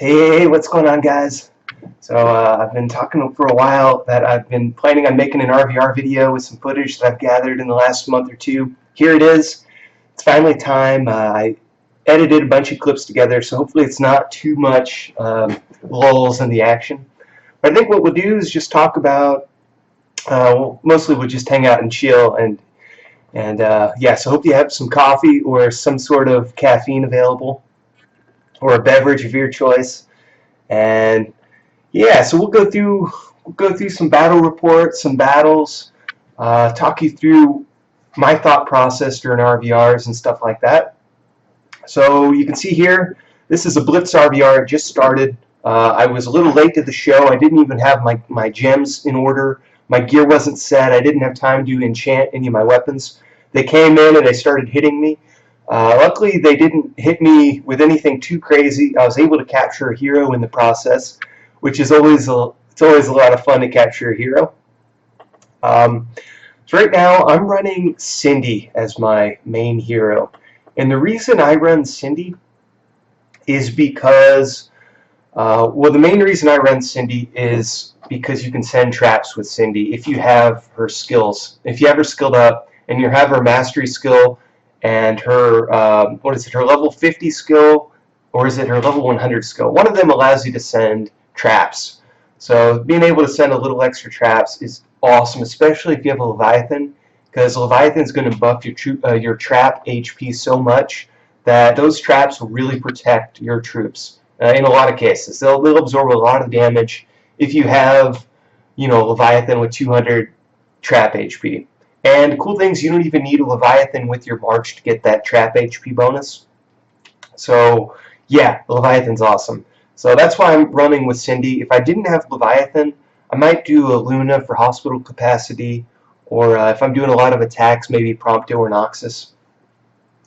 Hey, what's going on, guys? So I've been talking for a while that I've been planning on making an RVR video with some footage that I've gathered in the last month or two. Here it is. It's finally time. I edited a bunch of clips together, so hopefully it's not too much lulls in the action. But I think what we'll do is just talk about, mostly we'll just hang out and chill, and yeah, so hope you have some coffee or some sort of caffeine available, or a beverage of your choice. And yeah, so we'll go through some battle reports, some battles, talk you through my thought process during RVRs and stuff like that. So you can see here, this is a Blitz RVR. It just started. I was a little late to the show. I didn't even have my gems in order. My gear wasn't set. I didn't have time to enchant any of my weapons. They came in and they started hitting me. Luckily, they didn't hit me with anything too crazy. I was able to capture a hero in the process, which is always a lot of fun to capture a hero. So right now, I'm running Cindy as my main hero, and the reason I run Cindy is because, well, the main reason I run Cindy is because you can send traps with Cindy if you have her skills. If you have her skilled up and you have her mastery skill and her, what is it, her level 50 skill, or is it her level 100 skill? One of them allows you to send traps. So being able to send a little extra traps is awesome, especially if you have a Leviathan, because Leviathan is going to buff your trap HP so much that those traps will really protect your troops in a lot of cases. They'll absorb a lot of damage if you have, you know, Leviathan with 200 trap HP. And cool things, you don't even need a Leviathan with your March to get that trap HP bonus. So yeah, Leviathan's awesome. So that's why I'm running with Cindy. If I didn't have Leviathan, I might do a Luna for hospital capacity, or if I'm doing a lot of attacks, maybe Prompto or Noxus.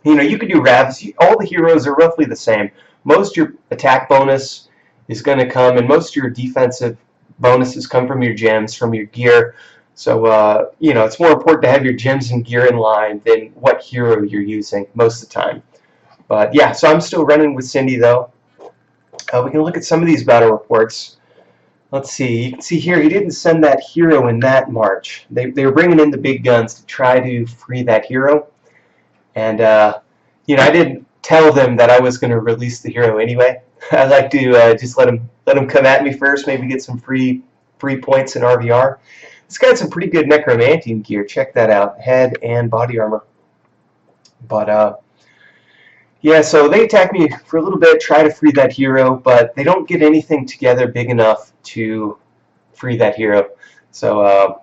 You know, you could do Ravs. All the heroes are roughly the same. Most of your attack bonus is going to come, and most of your defensive bonuses come from your gems, from your gear. So, you know, it's more important to have your gems and gear in line than what hero you're using most of the time. But yeah, so I'm still running with Cindy, though. We can look at some of these battle reports. Let's see. You can see here, he didn't send that hero in that march. They were bringing in the big guns to try to free that hero. And, you know, I didn't tell them that I was going to release the hero anyway. I like to just let them come at me first, maybe get some free points in RVR. This guy had some pretty good necromantian gear. Check that out, head and body armor. But yeah, so they attack me for a little bit, try to free that hero, but they don't get anything together big enough to free that hero. So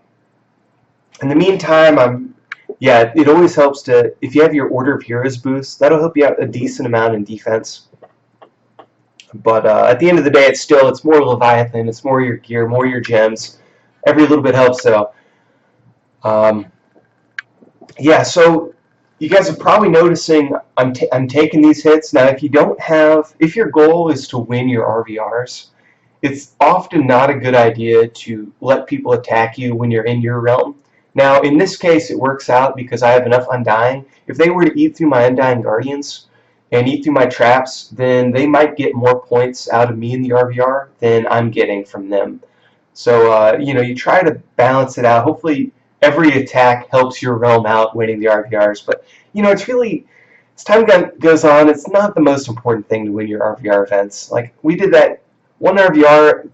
in the meantime, yeah, it always helps to, if you have your Order of Heroes boost, that'll help you out a decent amount in defense. But at the end of the day, it's more Leviathan, it's more your gear, more your gems. Every little bit helps, so yeah, so you guys are probably noticing I'm taking these hits. Now, if your goal is to win your RVRs, it's often not a good idea to let people attack you when you're in your realm. Now, in this case, it works out because I have enough Undying. If they were to eat through my Undying Guardians and eat through my traps, then they might get more points out of me in the RVR than I'm getting from them. So, you know, you try to balance it out. Hopefully, every attack helps your realm out winning the RVRs. But, you know, it's really, as time goes on, it's not the most important thing to win your RVR events. Like, we did that one RVR,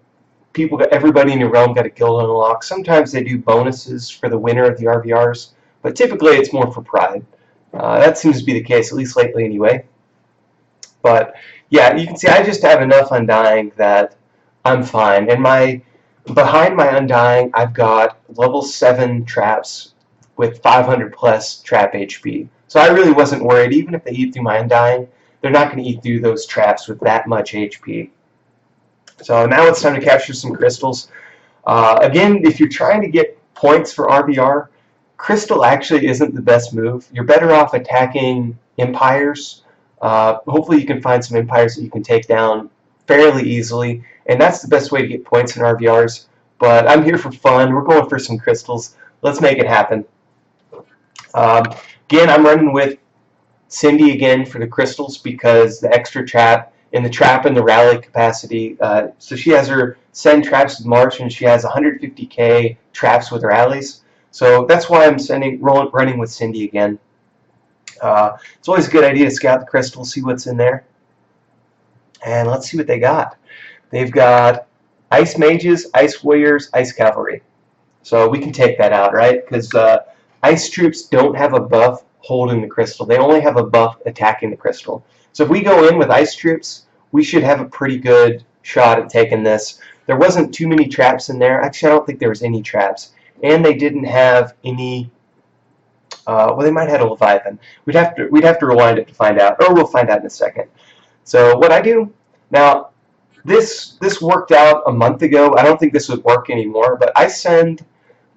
everybody in your realm got a guild unlock. Sometimes they do bonuses for the winner of the RVRs, but typically it's more for pride. That seems to be the case, at least lately anyway. But, yeah, you can see I just have enough Undying that I'm fine. And behind my Undying, I've got level 7 traps with 500 plus trap HP. So I really wasn't worried. Even if they eat through my Undying, they're not going to eat through those traps with that much HP. So now it's time to capture some crystals. Again, if you're trying to get points for RVR, crystal actually isn't the best move. You're better off attacking empires. Hopefully you can find some empires that you can take down fairly easily, and that's the best way to get points in RVRs. But I'm here for fun. We're going for some crystals. Let's make it happen. Again, I'm running with Cindy again for the crystals because the extra trap in the trap and the rally capacity. So she has her send traps with March, and she has 150k traps with rallies. So that's why I'm running with Cindy again. It's always a good idea to scout the crystal, see what's in there. And let's see what they got. They've got Ice Mages, Ice Warriors, Ice Cavalry. So we can take that out, right? Because Ice Troops don't have a buff holding the crystal. They only have a buff attacking the crystal. So if we go in with Ice Troops, we should have a pretty good shot at taking this. There wasn't too many traps in there. Actually, I don't think there was any traps. And they didn't have any... well, they might have had a Leviathan. We'd have to rewind it to find out, or we'll find out in a second. So what I do now, this worked out a month ago. I don't think this would work anymore, but I send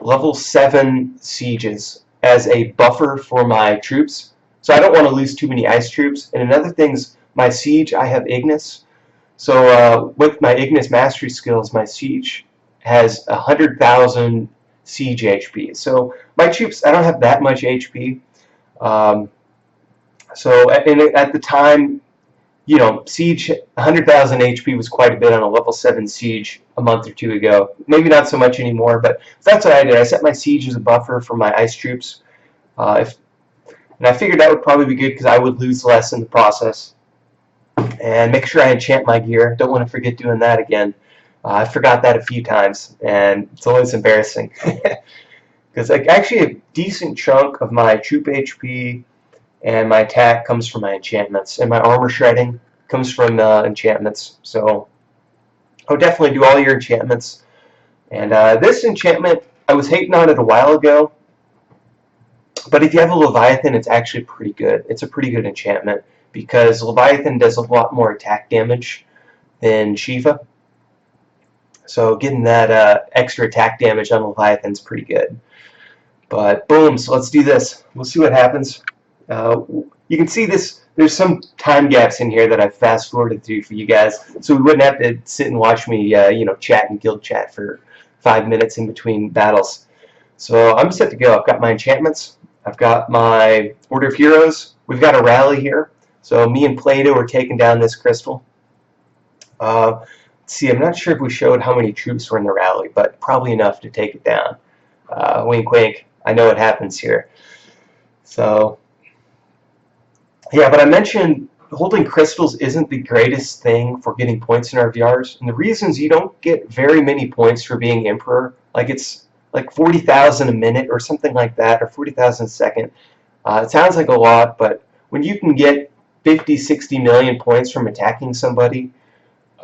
level 7 sieges as a buffer for my troops, so I don't want to lose too many ice troops. And another thing is my siege, I have Ignis, so with my Ignis mastery skills, my siege has 100,000 siege HP. So my troops, I don't have that much HP. So at the time, you know, siege 100,000 HP was quite a bit on a level 7 siege a month or two ago. Maybe not so much anymore, but that's what I did. I set my siege as a buffer for my ice troops, and I figured that would probably be good because I would lose less in the process. And make sure I enchant my gear. Don't want to forget doing that again. I forgot that a few times, and it's always embarrassing because like actually a decent chunk of my troop HP and my attack comes from my enchantments, and my armor shredding comes from enchantments. So I'll definitely do all your enchantments. And this enchantment, I was hating on it a while ago, but if you have a Leviathan, it's actually pretty good. It's a pretty good enchantment because Leviathan does a lot more attack damage than Shiva. So getting that extra attack damage on Leviathan is pretty good. But boom, so let's do this. We'll see what happens. You can see this. There's some time gaps in here that I've fast forwarded through for you guys, so we wouldn't have to sit and watch me, you know, chat and guild chat for 5 minutes in between battles. So I'm set to go. I've got my enchantments. I've got my Order of Heroes. We've got a rally here. So me and Plato are taking down this crystal. Let's see. I'm not sure if we showed how many troops were in the rally, but probably enough to take it down. Wink, wink. I know it happens here. So. Yeah, but I mentioned holding crystals isn't the greatest thing for getting points in RVRs, and the reason is you don't get very many points for being Emperor. Like it's like 40,000 a minute or something like that, or 40,000 a second. It sounds like a lot, but when you can get 50, 60 million points from attacking somebody,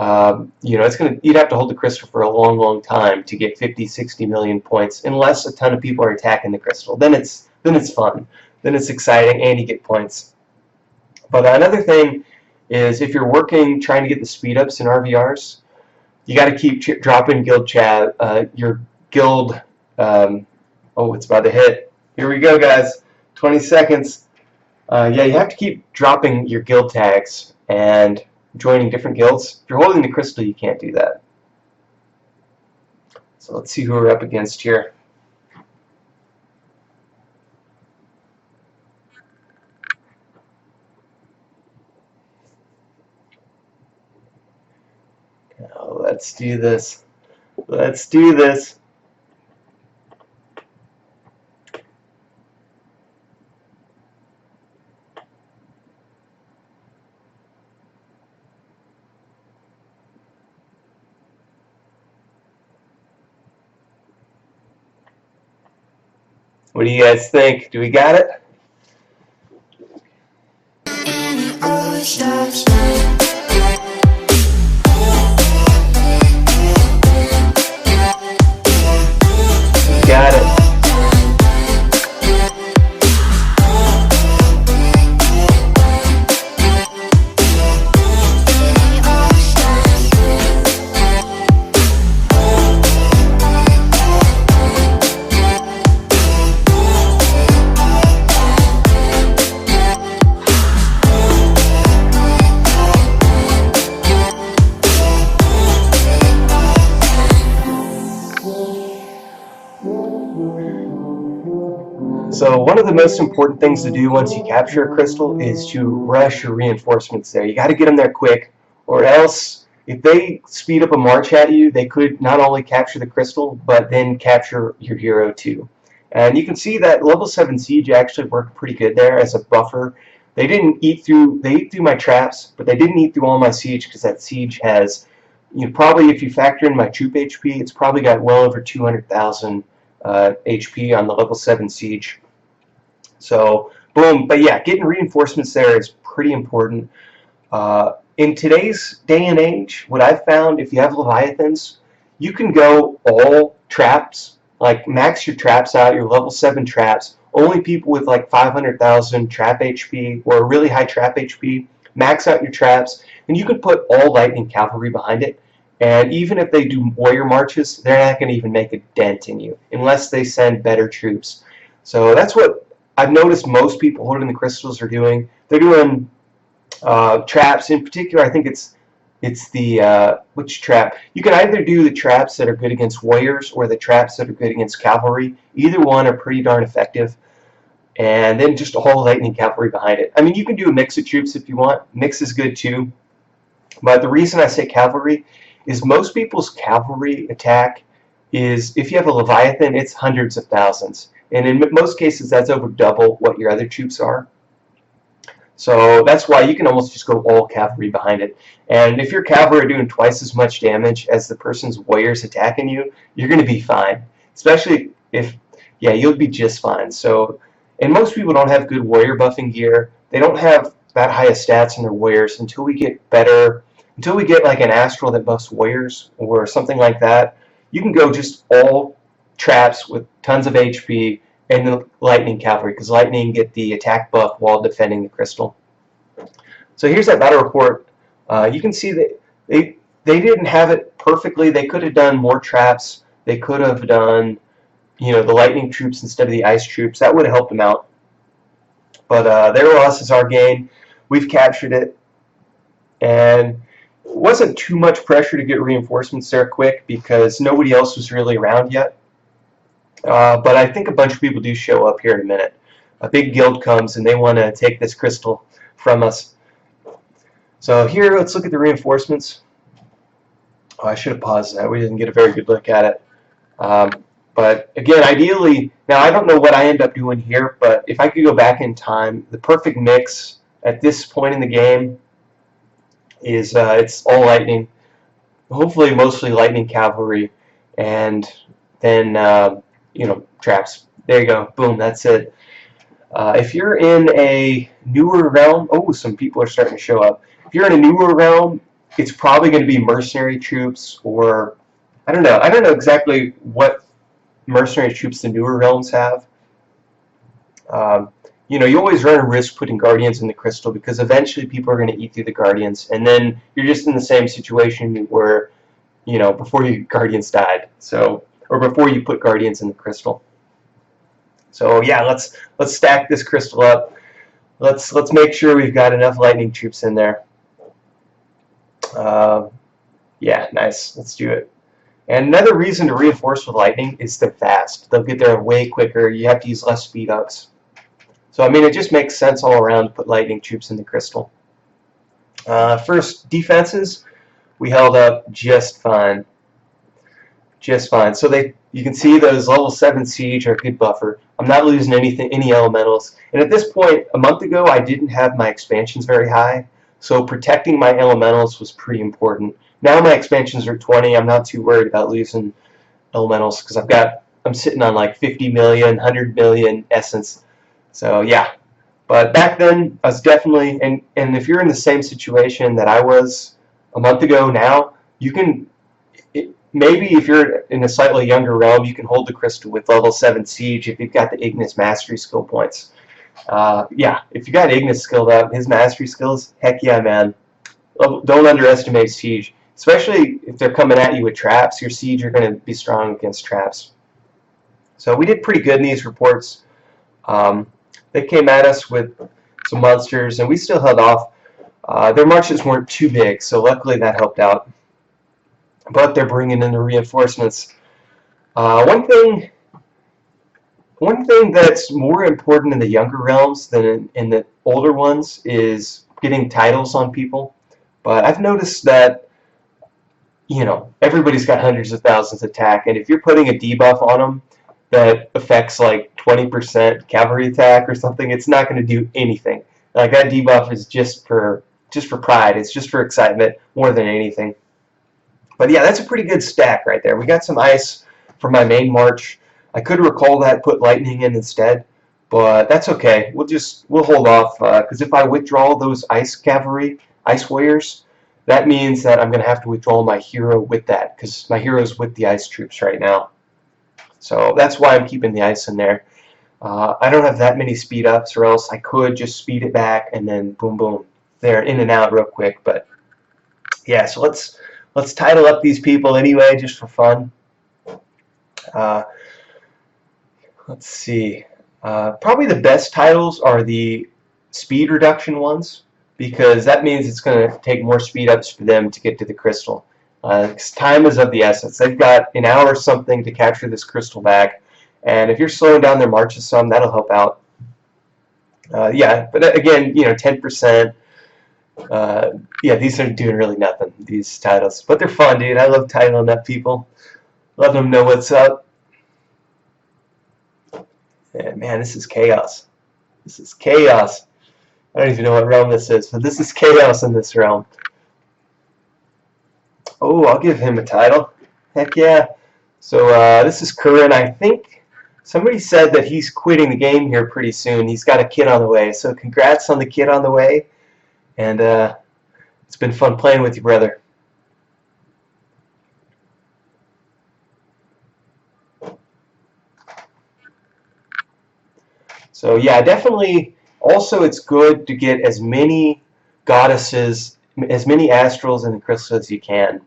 you know, you'd have to hold the crystal for a long, long time to get 50, 60 million points, unless a ton of people are attacking the crystal. Then it's fun, then it's exciting, and you get points. But another thing is if you're trying to get the speed ups in RVRs, you got to keep dropping guild chat, your guild, oh, it's about to hit. Here we go, guys, 20 seconds. Yeah, you have to keep dropping your guild tags and joining different guilds. If you're holding the crystal, you can't do that. So let's see who we're up against here. Let's do this. Let's do this. What do you guys think? Do we got it? Got it. So one of the most important things to do once you capture a crystal is to rush your reinforcements there. You got to get them there quick, or else if they speed up a march at you, they could not only capture the crystal, but then capture your hero too. And you can see that level 7 siege actually worked pretty good there as a buffer. They ate through my traps, but they didn't eat through all my siege, because that siege has, probably if you factor in my troop HP, it's probably got well over 200,000 HP on the level 7 siege. So boom, but yeah, getting reinforcements there is pretty important. In today's day and age, what I've found, if you have leviathans, you can go all traps, like max your traps out, your level 7 traps. Only people with like 500,000 trap HP or really high trap HP, max out your traps, and you can put all lightning cavalry behind it. And even if they do warrior marches, they're not going to even make a dent in you unless they send better troops. So that's what I've noticed most people holding the crystals are doing. They're doing traps. In particular, I think it's the which trap? You can either do the traps that are good against warriors or the traps that are good against cavalry. Either one are pretty darn effective. And then just all lightning cavalry behind it. I mean, you can do a mix of troops if you want. Mix is good too. But the reason I say cavalry is most people's cavalry attack is, if you have a leviathan, it's hundreds of thousands. And in most cases, that's over double what your other troops are. So that's why you can almost just go all cavalry behind it. And if your cavalry are doing twice as much damage as the person's warriors attacking you, you're going to be fine. Especially if, yeah, you'll be just fine. So, and most people don't have good warrior buffing gear. They don't have that high of stats in their warriors until we get better, until we get like an astral that buffs warriors or something like that. You can go just all traps with tons of HP and the lightning cavalry, because lightning get the attack buff while defending the crystal. So here's that battle report. You can see that they didn't have it perfectly. They could have done more traps. They could have done, the lightning troops instead of the ice troops. That would have helped them out. But their loss is our gain. We've captured it, and it wasn't too much pressure to get reinforcements there quick because nobody else was really around yet. But I think a bunch of people do show up here in a minute. A big guild comes and they want to take this crystal from us. So here, let's look at the reinforcements. Oh, I should have paused that. We didn't get a very good look at it. But again, ideally, now I don't know what I end up doing here, but if I could go back in time, the perfect mix at this point in the game is it's all lightning, hopefully mostly lightning cavalry, and then traps. There you go. Boom, that's it. If you're in a newer realm, oh, some people are starting to show up. If you're in a newer realm, it's probably going to be mercenary troops, or I don't know. I don't know exactly what mercenary troops the newer realms have. You always run a risk putting guardians in the crystal because eventually people are going to eat through the guardians, and then you're just in the same situation where, before your guardians died. So, or before you put guardians in the crystal. So yeah, let's stack this crystal up. Let's make sure we've got enough lightning troops in there. Yeah, nice. Let's do it. And another reason to reinforce with lightning is they're fast. They'll get there way quicker. You have to use less speed ups. So I mean, it just makes sense all around to put lightning troops in the crystal. First, defenses, we held up just fine. Just fine. So you can see those level 7 siege are a good buffer. I'm not losing any elementals. And at this point, a month ago, I didn't have my expansions very high. So protecting my elementals was pretty important. Now my expansions are 20. I'm not too worried about losing elementals because I'm sitting on like 50 million, 100 million essence. So yeah. But back then, I was definitely, and if you're in the same situation that I was a month ago now, you can, maybe if you're in a slightly younger realm, you can hold the crystal with level 7 siege if you've got the Ignis mastery skill points. Yeah, if you got Ignis skilled up, his mastery skills, heck yeah, man. Don't underestimate siege, especially if they're coming at you with traps. Your siege are going to be strong against traps. So we did pretty good in these reports. They came at us with some monsters, and we still held off. Their marches weren't too big, so luckily that helped out. But they're bringing in the reinforcements. One thing that's more important in the younger realms than in the older ones is getting titles on people. But I've noticed that, you know, everybody's got hundreds of thousands attack, and if you're putting a debuff on them that affects like 20% cavalry attack or something, it's not going to do anything. Like, that debuff is just for pride. It's just for excitement more than anything. But yeah, that's a pretty good stack right there. We got some ice for my main march. I could recall that, put lightning in instead, but that's okay. We'll hold off, because if I withdraw those ice cavalry, ice warriors, that means that I'm going to have to withdraw my hero with that, because my hero's with the ice troops right now. So that's why I'm keeping the ice in there. I don't have that many speed ups, or else I could just speed it back and then boom, boom, they're in and out real quick. But yeah, so let's title up these people anyway, just for fun. Let's see. Probably the best titles are the speed reduction ones, because that means it's going to take more speed ups for them to get to the crystal. Because time is of the essence. They've got an hour or something to capture this crystal back, and if you're slowing down their marches some, that'll help out. Yeah, but again, you know, 10%. Yeah, these are doing really nothing, these titles, but they're fun, dude. I love titling up people, letting them know what's up. And man, this is chaos. This is chaos. I don't even know what realm this is, but this is chaos in this realm. Oh, I'll give him a title. Heck yeah. So this is Curran. I think somebody said that he's quitting the game here pretty soon. He's got a kid on the way. So congrats on the kid on the way. And it's been fun playing with you, brother. So yeah, definitely. Also, it's good to get as many goddesses, as many astrals in the crystal as you can.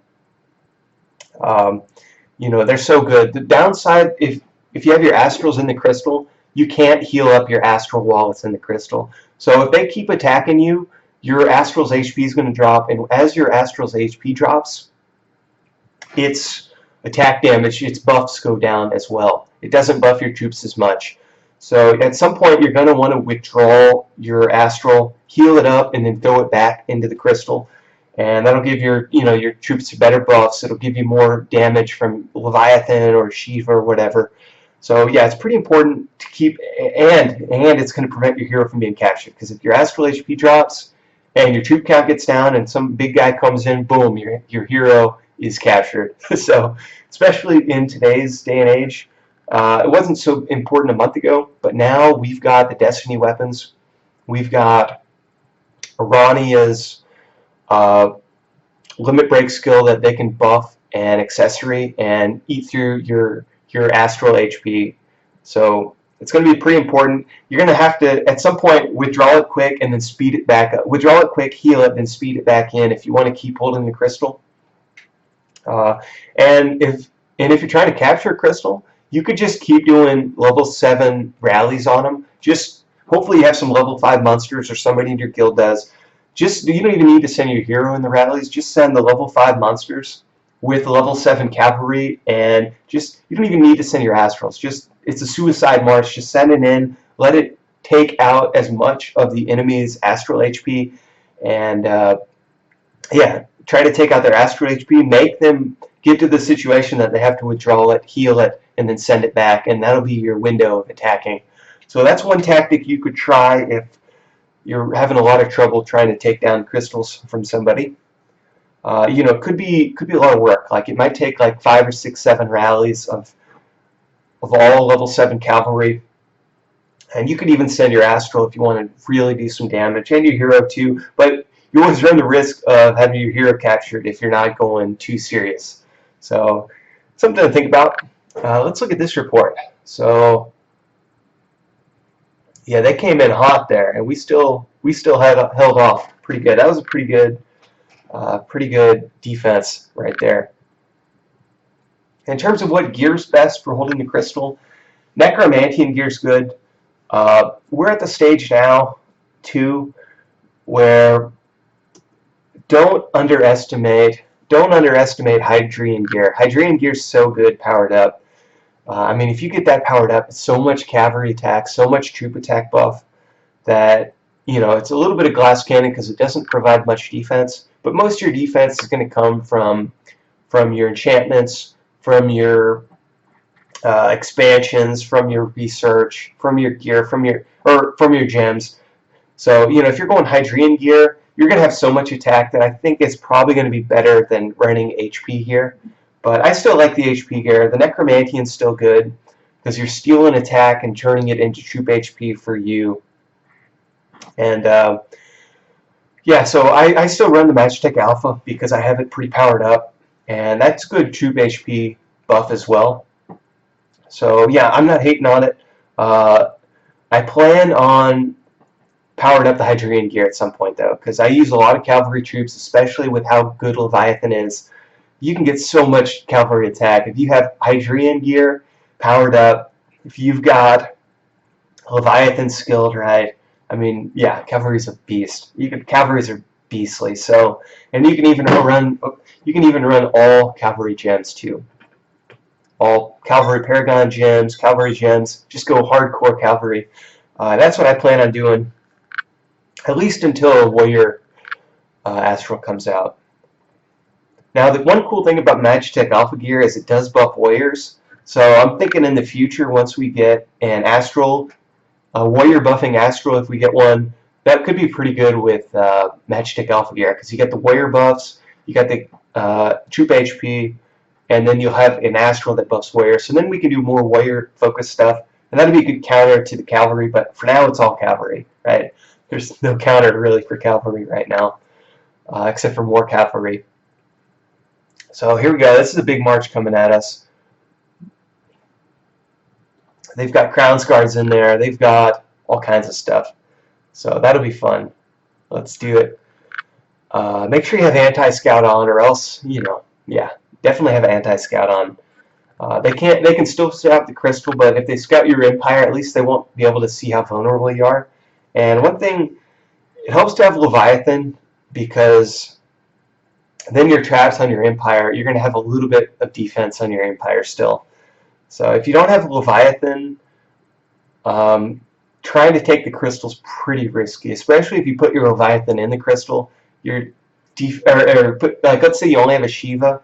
You know, they're so good. The downside, if you have your astrals in the crystal, you can't heal up your astral while it's in the crystal. So if they keep attacking you, your astral's HP is going to drop, and as your astral's HP drops, its attack damage, its buffs go down as well. It doesn't buff your troops as much. So at some point, you're going to want to withdraw your astral, heal it up, and then throw it back into the crystal. And that'll give your, you know, your troops better buffs. It'll give you more damage from Leviathan or Shiva or whatever. So yeah, it's pretty important to keep, and it's going to prevent your hero from being captured. Because if your astral HP drops and your troop count gets down, and some big guy comes in, boom, your hero is captured. So especially in today's day and age, it wasn't so important a month ago, but now we've got the Destiny weapons. We've got Arania's limit break skill that they can buff and accessory and eat through your astral HP. So it's going to be pretty important. You're going to have to, at some point, withdraw it quick and then speed it back up. Withdraw it quick, heal it, then speed it back in if you want to keep holding the crystal. And if you're trying to capture a crystal, you could just keep doing level 7 rallies on them. Just hopefully you have some level 5 monsters or somebody in your guild does. Just, you don't even need to send your hero in the rallies. Just send the level 5 monsters with level 7 cavalry, and just, you don't even need to send your astrals. Just, it's a suicide march. Just send it in. Let it take out as much of the enemy's astral HP, and yeah, try to take out their astral HP. Make them get to the situation that they have to withdraw it, heal it, and then send it back, and that'll be your window of attacking. So that's one tactic you could try if you're having a lot of trouble trying to take down crystals from somebody. You know, it could be a lot of work. Like, it might take like 5 or 6, 7 rallies of all level 7 cavalry, and you could even send your astral if you want to really do some damage, and your hero too. But you always run the risk of having your hero captured if you're not going too serious. So something to think about. Let's look at this report. So yeah, they came in hot there, and we still held off pretty good. That was a pretty good defense right there. In terms of what gear's best for holding the crystal, Necromantian gear's good. We're at the stage now too where don't underestimate Hydreian gear. Hydreian gear's so good powered up. I mean, if you get that powered up, it's so much cavalry attack, so much troop attack buff that, you know, it's a little bit of glass cannon because it doesn't provide much defense, but most of your defense is going to come from your enchantments, from your expansions, from your research, from your gear, from your gems. So, you know, if you're going Hydreian gear, you're going to have so much attack that I think it's probably going to be better than running HP gear. But I still like the HP gear. The Necromantian's still good because you're stealing attack and turning it into troop HP for you. And yeah, so I still run the Magitech Alpha because I have it pretty powered up, and that's good troop HP buff as well. So yeah, I'm not hating on it. I plan on powering up the Hydreian gear at some point though, because I use a lot of cavalry troops, especially with how good Leviathan is. You can get so much cavalry attack if you have Hydreian gear powered up. If you've got Leviathan skilled right, I mean, yeah, cavalry's a beast. Cavalries are beastly. So, and you can even run all cavalry gems too. All cavalry Paragon gems, cavalry gems. Just go hardcore cavalry. That's what I plan on doing, at least until a warrior astral comes out. Now, the one cool thing about Magitech Alpha gear is it does buff warriors. So I'm thinking in the future, once we get an astral, a warrior buffing astral, if we get one, that could be pretty good with Magitech Alpha gear, because you get the warrior buffs, you got the troop HP, and then you'll have an astral that buffs warrior. So then we can do more warrior focused stuff, and that'd be a good counter to the cavalry. But for now, it's all cavalry, right? There's no counter really for cavalry right now, except for more cavalry. So here we go. This is a big march coming at us. They've got Crown Guards in there. They've got all kinds of stuff. So that'll be fun. Let's do it. Make sure you have anti-scout on, or else, you know, yeah, definitely have anti-scout on. They can still scout the crystal, but if they scout your empire, at least they won't be able to see how vulnerable you are. And one thing, it helps to have Leviathan, because then your traps on your empire, you're going to have a little bit of defense on your empire still. So if you don't have Leviathan, trying to take the crystal is pretty risky, especially if you put your Leviathan in the crystal. Like, let's say you only have a Shiva.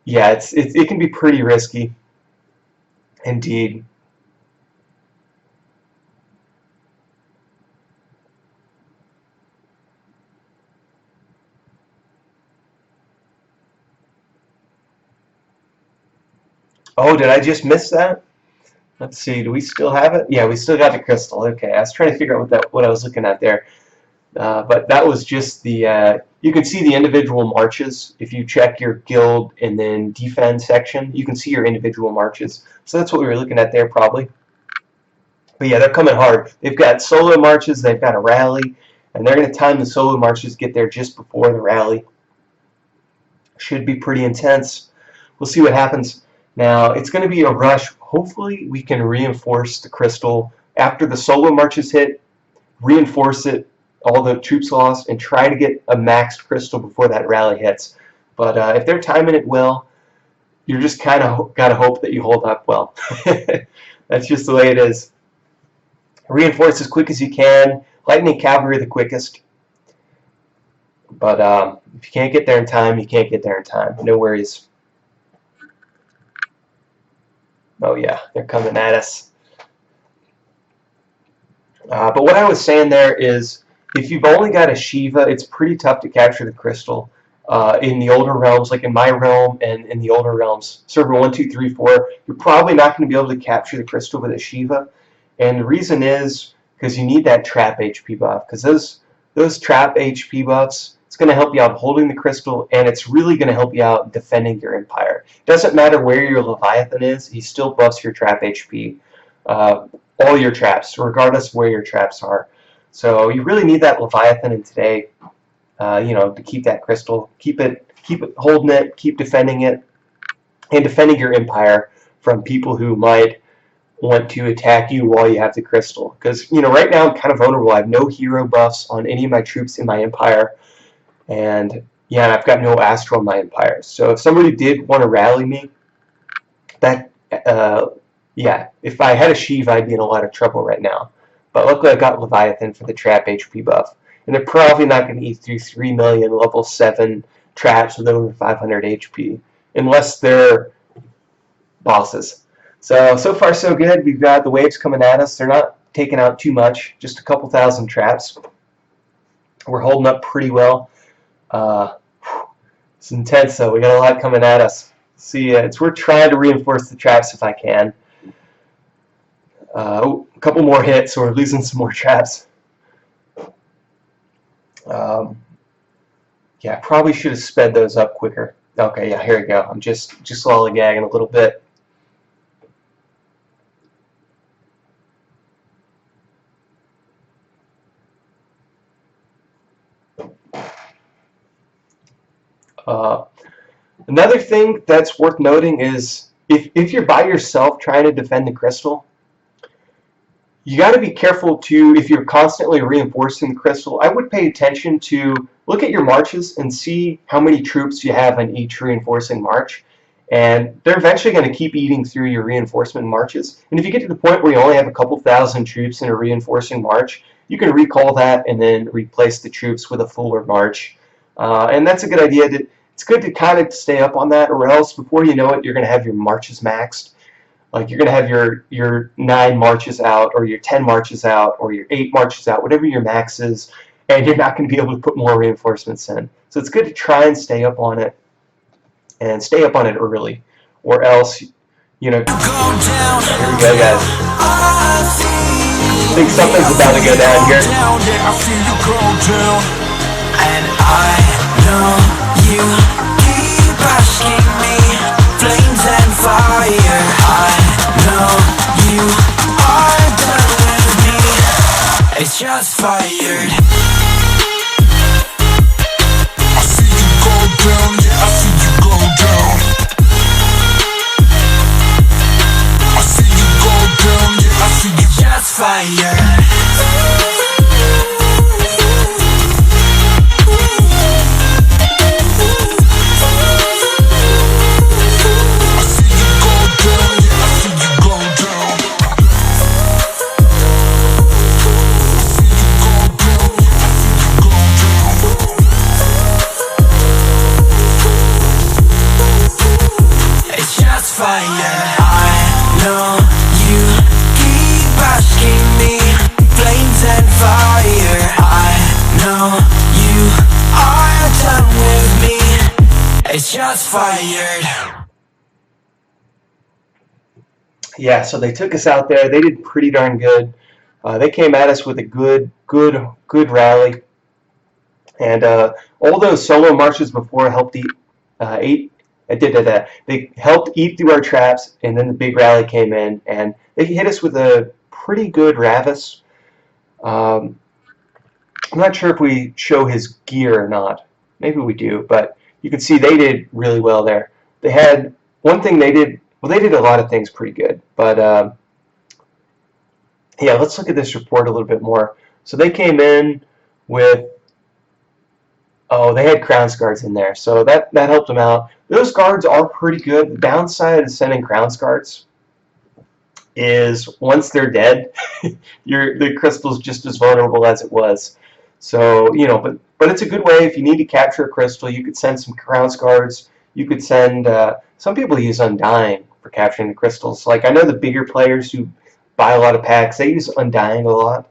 Yeah, it can be pretty risky, indeed. Oh, did I just miss that? Let's see. Do we still have it? Yeah, we still got the crystal. Okay, I was trying to figure out what I was looking at there. But that was just the. You can see the individual marches if you check your guild and then defend section. You can see your individual marches. So that's what we were looking at there, probably. But yeah, they're coming hard. They've got solo marches. They've got a rally, and they're going to time the solo marches, get there just before the rally. Should be pretty intense. We'll see what happens. Now, it's going to be a rush. Hopefully, we can reinforce the crystal after the solo marches hit, reinforce it, all the troops lost, and try to get a maxed crystal before that rally hits. But if they're timing it well, you're just kind of got to hope that you hold up well. That's just the way it is. Reinforce as quick as you can. Lightning cavalry the quickest. But if you can't get there in time, you can't get there in time. No worries. Oh yeah, they're coming at us. But what I was saying there is, if you've only got a Shiva, it's pretty tough to capture the crystal. In the older realms, like in my realm and in the older realms, server 1, 2, 3, 4, you're probably not going to be able to capture the crystal with a Shiva. And the reason is because you need that trap HP buff. Because those trap HP buffs, it's going to help you out holding the crystal, and it's really going to help you out defending your empire. It doesn't matter where your Leviathan is, he still buffs your trap HP. All your traps, regardless of where your traps are. So you really need that Leviathan in today, you know, to keep that crystal, keep it holding it, keep defending it, and defending your empire from people who might want to attack you while you have the crystal. Because, you know, right now I'm kind of vulnerable. I have no hero buffs on any of my troops in my empire, and yeah, I've got no astral in my empire. So if somebody did want to rally me, that yeah, if I had a Shiva, I'd be in a lot of trouble right now. But luckily I got Leviathan for the trap HP buff. and they're probably not going to eat through 3 million level 7 traps with over 500 HP, unless they're bosses. So far so good. We've got the waves coming at us. They're not taking out too much, just a couple thousand traps. We're holding up pretty well. It's intense though. We got a lot coming at us. See, it's worth trying to reinforce the traps if I can. A couple more hits, so we're losing some more traps. Yeah, probably should have sped those up quicker. Okay, yeah, here we go. I'm just lollygagging a little bit. Another thing that's worth noting is if you're by yourself trying to defend the crystal, you got to be careful too. If you're constantly reinforcing the crystal, I would pay attention to look at your marches and see how many troops you have on each reinforcing march, and they're eventually going to keep eating through your reinforcement marches. And if you get to the point where you only have a couple thousand troops in a reinforcing march, you can recall that and then replace the troops with a fuller march. And that's a good idea. It's good to kind of stay up on that, or else before you know it, you're going to have your marches maxed. Like you're going to have your 9 marches out, or your 10 marches out, or your 8 marches out, whatever your max is, and you're not going to be able to put more reinforcements in. So it's good to try and stay up on it, and stay up on it early, or else, you know, here we go, guys. I think something's about to go down here. And I know you keep asking me, flames and fire. I know you are done with me. It's just fired. I see you go down, yeah, I see you go down. I see you go down, yeah, I see you just fired. Just fired. Yeah, so they took us out there. They did pretty darn good. They came at us with a good rally, and all those solo marches before helped They helped eat through our traps, and then the big rally came in, and they hit us with a pretty good Ravis. I'm not sure if we show his gear or not. Maybe we do, but you can see they did really well there. They had one thing they did. Well, they did a lot of things pretty good, but yeah, let's look at this report a little bit more. So they came in with, oh, they had Crown's guards in there, so that helped them out. Those guards are pretty good. The downside of sending Crown's guards is once they're dead, the crystal's just as vulnerable as it was. So, you know, but it's a good way. If you need to capture a crystal, you could send some Crown's guards. You could send, some people use Undying for capturing the crystals. Like, I know the bigger players who buy a lot of packs, they use Undying a lot.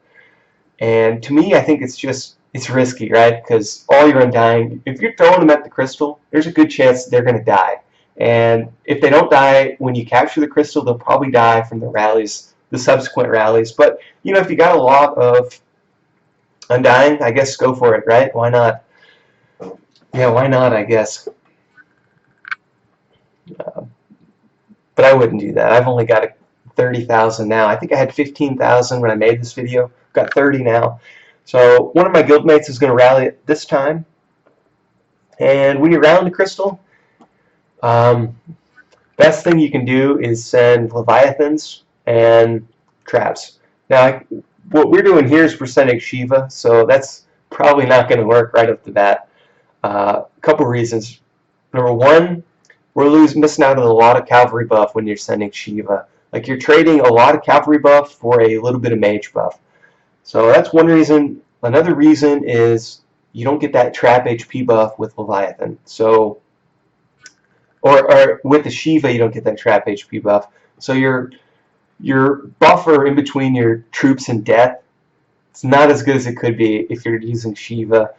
And to me, I think it's risky, right? Because all your Undying, if you're throwing them at the crystal, there's a good chance they're going to die. And if they don't die when you capture the crystal, they'll probably die from the rallies, the subsequent rallies. But, you know, if you got a lot of Undying, I guess go for it, right? Why not? Yeah, why not, I guess. But I wouldn't do that. I've only got 30,000 now. I think I had 15,000 when I made this video. Got 30 now. So one of my guildmates is going to rally it this time. And when you round the crystal, best thing you can do is send leviathans and traps. Now, what we're doing here is we're sending Shiva, so that's probably not going to work right off the bat. A couple reasons. Number one, we're missing out on a lot of Calvary buff when you're sending Shiva. Like, you're trading a lot of Calvary buff for a little bit of mage buff. So that's one reason another reason is you don't get that trap HP buff with Leviathan. So, or with the Shiva, you don't get that trap HP buff. So your buffer in between your troops and death, it's not as good as it could be if you're using Shiva.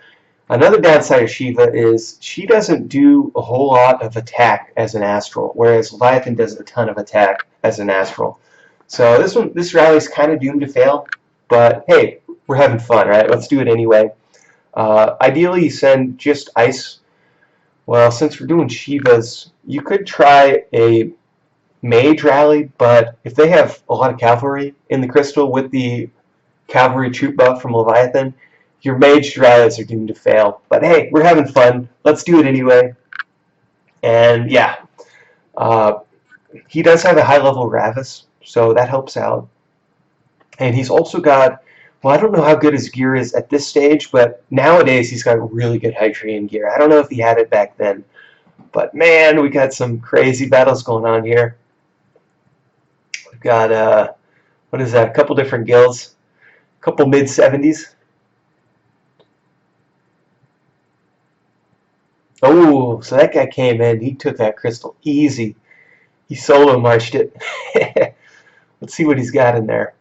Another downside of Shiva is she doesn't do a whole lot of attack as an Astral, whereas Leviathan does a ton of attack as an Astral. So this rally is kind of doomed to fail, but hey, we're having fun, right? Let's do it anyway. Ideally, you send just Ice. Well, since we're doing Shivas, you could try a Mage rally, but if they have a lot of Cavalry in the crystal with the Cavalry troop buff from Leviathan, your Mage rallies are doomed to fail. But hey, we're having fun. Let's do it anyway. And yeah, he does have a high level Ravis, so that helps out. And he's also got, well, I don't know how good his gear is at this stage, but nowadays he's got really good Hydreian gear. I don't know if he had it back then, but man, we got some crazy battles going on here. We've got, what is that, a couple different guilds, a couple mid-70s. Oh, so that guy came in, he took that crystal easy. He solo marched it. Let's see what he's got in there.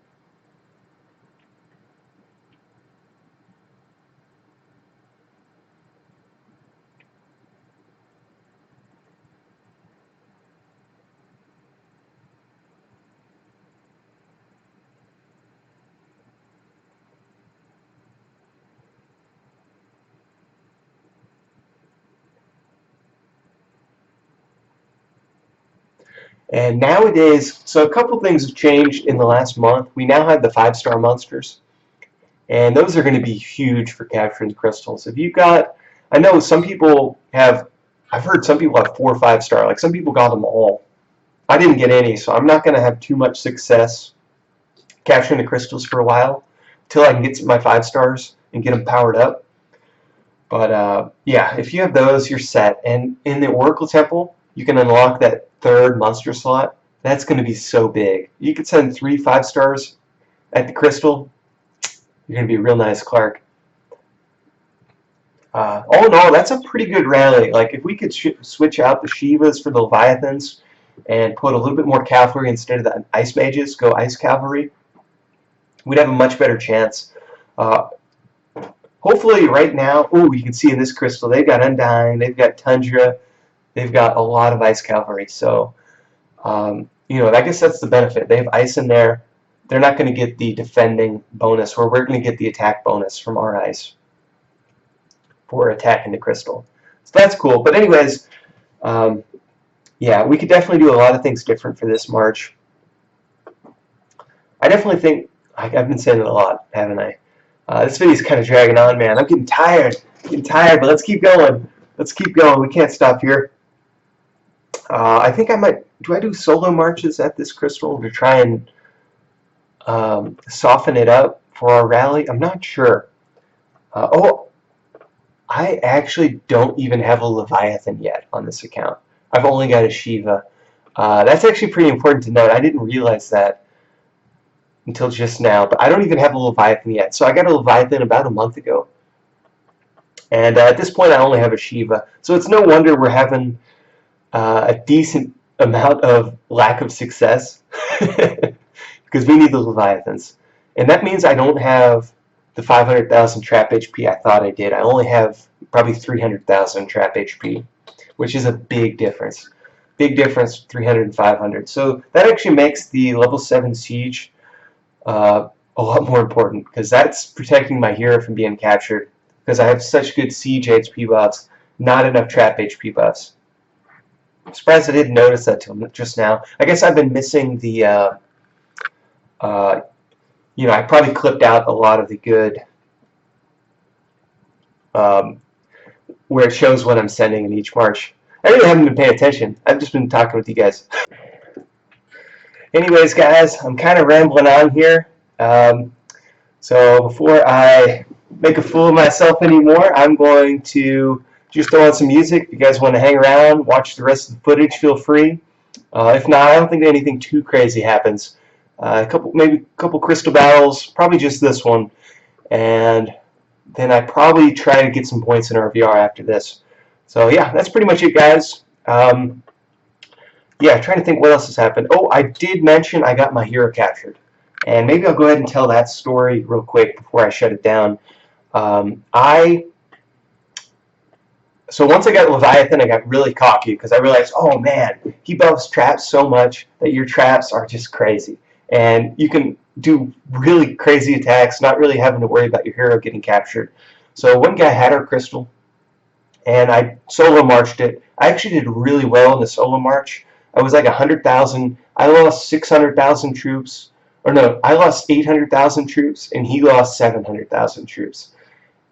And nowadays, so a couple things have changed in the last month. We now have the 5-star monsters, and those are going to be huge for capturing crystals. If you've got, I know some people have, I've heard some people have 4 or 5-star, like some people got them all. I didn't get any, so I'm not going to have too much success capturing the crystals for a while until I can get my 5 stars and get them powered up. But yeah, if you have those, you're set. And in the Oracle Temple, you can unlock that 3rd monster slot. That's going to be so big. You could send 3 5-stars at the crystal. You're going to be a real nice Clark. All in all, that's a pretty good rally. Like if we could switch out the Shivas for the Leviathans and put a little bit more Cavalry instead of the Ice Mages, go Ice Cavalry, we'd have a much better chance. Hopefully right now, oh, you can see in this crystal, they've got Undying, they've got Tundra, they've got a lot of Ice Cavalry. So, you know, I guess that's the benefit. They have Ice in there. They're not going to get the defending bonus, where we're going to get the attack bonus from our Ice for attacking the crystal. So that's cool. But anyways, yeah, we could definitely do a lot of things different for this March. I definitely think, I've been saying it a lot, haven't I? This video's kind of dragging on, man. I'm getting tired. But let's keep going. Let's keep going. We can't stop here. I think I might, do I do solo marches at this crystal to try and soften it up for our rally? I'm not sure. Oh, I actually don't even have a Leviathan yet on this account. I've only got a Shiva. That's actually pretty important to note. I didn't realize that until just now, but I don't even have a Leviathan yet. So I got a Leviathan about a month ago. And at this point, I only have a Shiva. So it's no wonder we're having a decent amount of lack of success because we need the Leviathans. And that means I don't have the 500,000 trap HP I thought I did. I only have probably 300,000 trap HP, which is a big difference. Big difference, 300 and 500. So that actually makes the level 7 siege a lot more important, because that's protecting my hero from being captured, because I have such good siege HP buffs, not enough trap HP buffs. I'm surprised I didn't notice that till just now. I guess I've been missing the, you know, I probably clipped out a lot of the good, where it shows what I'm sending in each march. I really haven't been paying attention. I've just been talking with you guys. Anyways, guys, I'm kind of rambling on here. So before I make a fool of myself anymore, I'm going to just throw on some music. If you guys want to hang around, watch the rest of the footage, feel free. If not, I don't think anything too crazy happens. Maybe a couple crystal battles, probably just this one, and then I probably try to get some points in RVR after this. So yeah, that's pretty much it, guys. Yeah, trying to think what else has happened. Oh, I did mention I got my hero captured. And maybe I'll go ahead and tell that story real quick before I shut it down. So once I got Leviathan, I got really cocky because I realized, oh man, he buffs traps so much that your traps are just crazy. And you can do really crazy attacks, not really having to worry about your hero getting captured. So one guy had our crystal, and I solo marched it. I actually did really well in the solo march. I was like 100,000. I lost 600,000 troops. Or no, I lost 800,000 troops, and he lost 700,000 troops.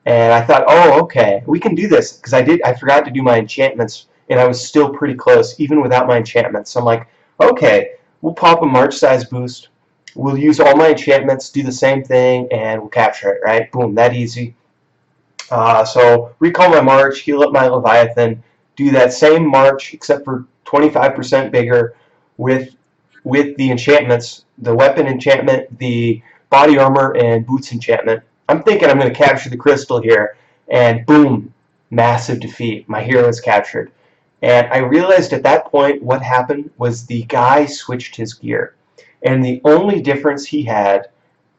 And I thought, oh, okay, we can do this, because I forgot to do my enchantments, and I was still pretty close, even without my enchantments. So I'm like, okay, we'll pop a march size boost. We'll use all my enchantments, do the same thing, and we'll capture it, right? Boom, that easy. So recall my march, heal up my Leviathan, do that same march, except for 25% bigger, with the enchantments, the weapon enchantment, the body armor, and boots enchantment. I'm thinking I'm going to capture the crystal here, and boom, massive defeat. My hero is captured. And I realized at that point what happened was the guy switched his gear. And the only difference he had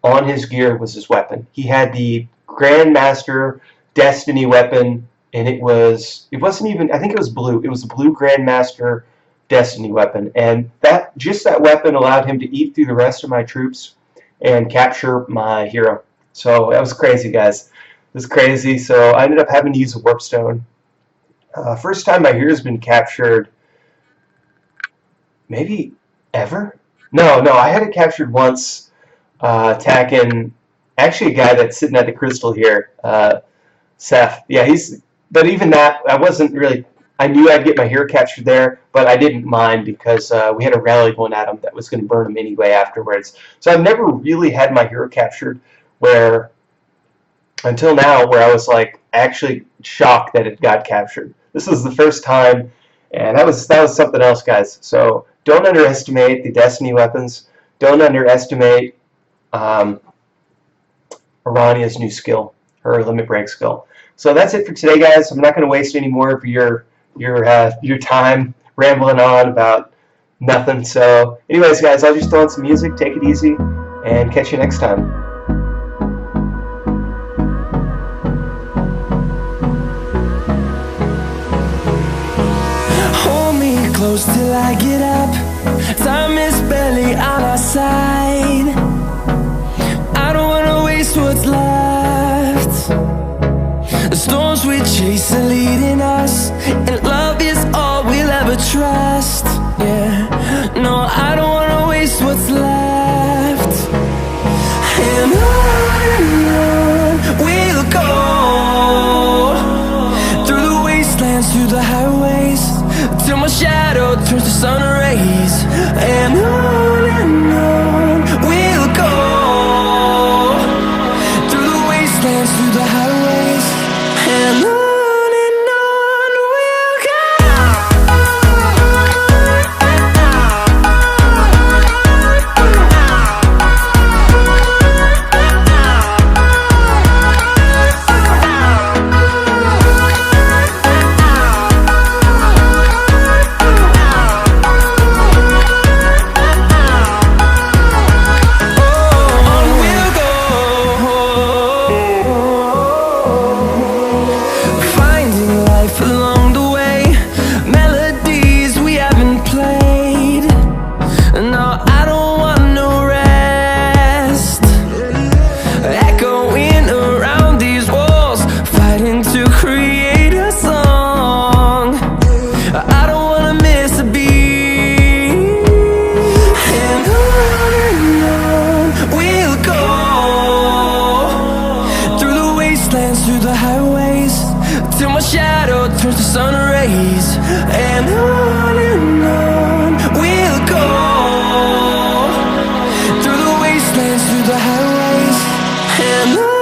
on his gear was his weapon. He had the Grandmaster Destiny weapon, and it wasn't even, I think it was blue. It was a blue Grandmaster Destiny weapon. And just that weapon allowed him to eat through the rest of my troops and capture my hero. So that was crazy, guys. It was crazy. So I ended up having to use a warp stone. First time my hero's been captured, maybe ever? No, I had it captured once, attacking actually a guy that's sitting at the crystal here, Seth. Yeah, but even that, I knew I'd get my hero captured there, but I didn't mind because we had a rally going at him that was going to burn him anyway afterwards. So I've never really had my hero captured until now, where I was like actually shocked that it got captured. This was the first time, and that was something else, guys. So don't underestimate the Destiny weapons. Don't underestimate Arania's new skill, her limit break skill. So that's it for today, guys. I'm not going to waste any more of your time rambling on about nothing. So anyways, guys, I'll just throw in some music, take it easy, and catch you next time. Hold me close till I get up. Time is barely on our side. I don't wanna waste what's left. The storms we chase are leading us, and love is all we'll ever trust. Yeah, no, I don't wanna waste what's left. And on we'll go, through the wastelands, through the highways, till my shadow turns to sun rays. And on we'll go, through the wastelands, through the highways, and on we'll go. Through the highways, till my shadow turns to sun rays. And on we'll go, through the wastelands, through the highways, and on.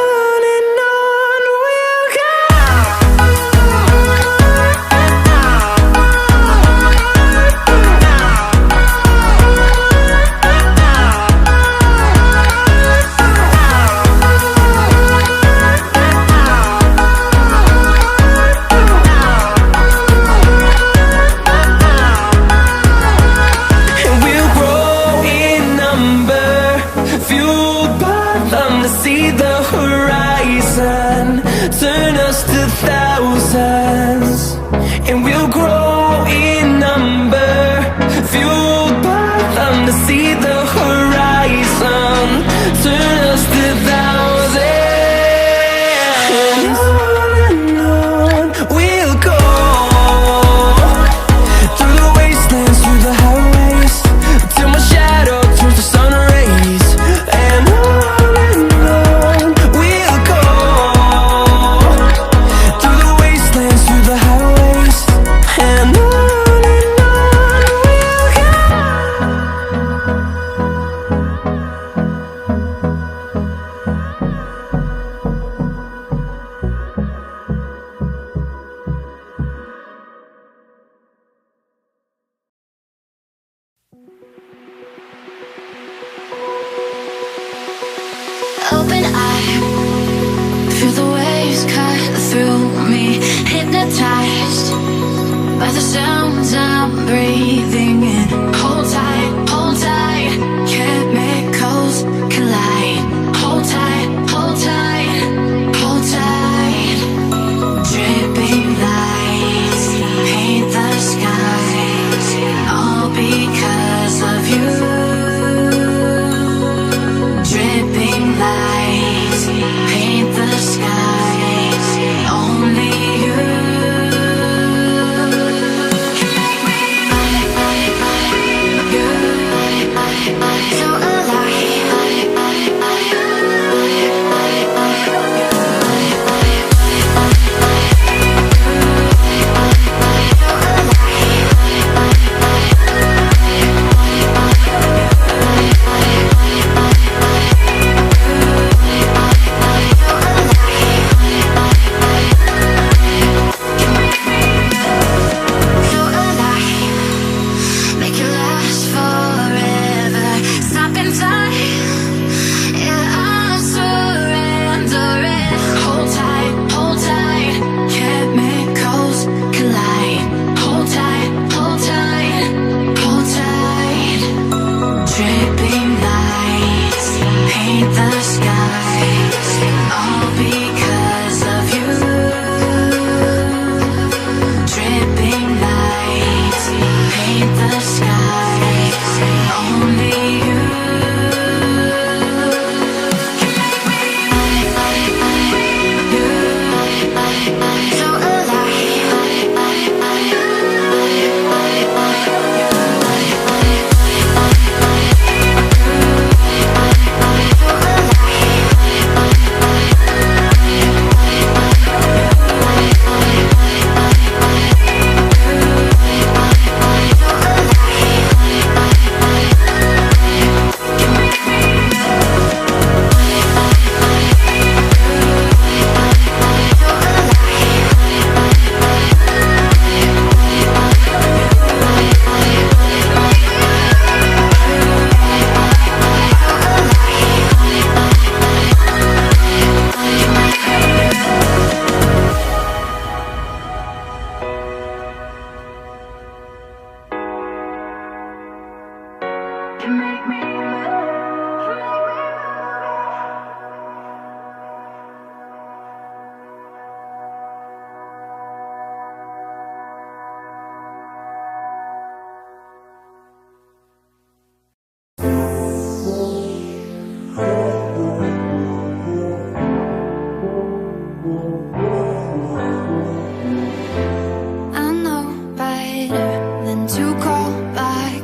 by the sounds I'm breathing in. Hold tight, chemicals collide. Hold tight, hold tight, hold tight. Dripping lights paint the skies, all because of you. Dripping lights paint the skies, only you. So make it last forever. Stop in time. Yeah, I'm surrendering. Hold tight, chemicals collide. Hold tight, hold tight, hold tight. Dripping lights paint the skies, all because of you. Dripping lights paint the skies, only you. So I know better than to call back.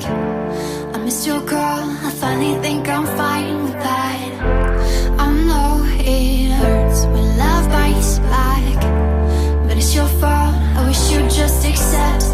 I missed your call, I finally think I'm fine with that. I know it hurts when love bites back, but it's your fault, I wish you'd just accept